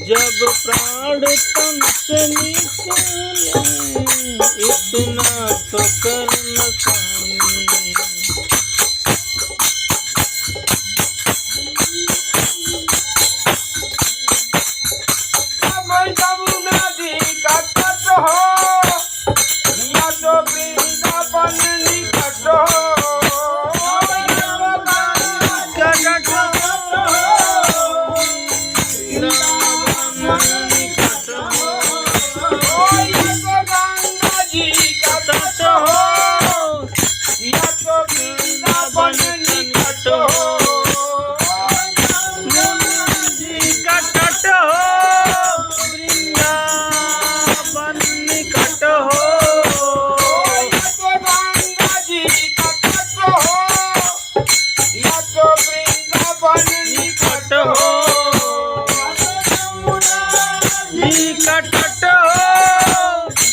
जब प्राण तन से निकले इतना तो कर न स्वामी। जमुना जी का तट हो या तो वृंदावन निकट हो, निकट हो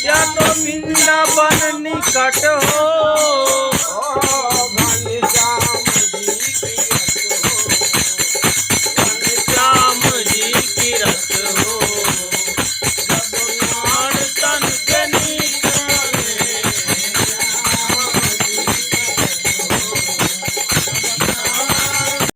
या तो वृंदावन निकट हो।